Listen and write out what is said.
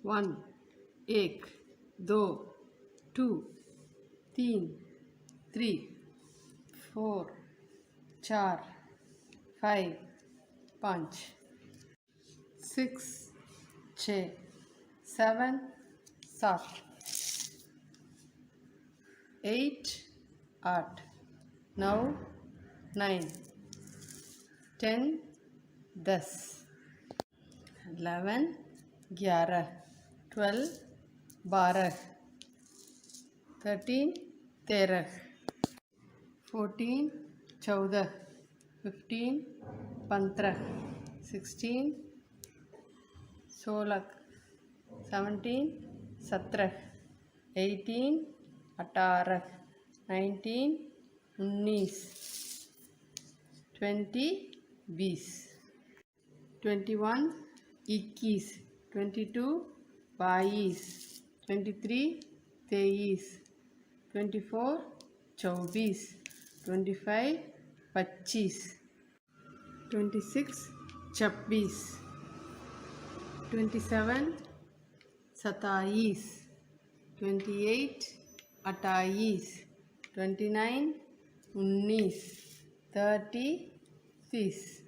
1 एक 2 2 3 3 4 4 5 5 6 6 7 7 8 8 9 9 10 10 11 11 12 12 13 13 14 14 15 15 16 16 17 17 18 18 19 19 20 20 21 21 22 22 23 23 24 24 25 25 26 26 27 27 28 28 29 19 30 30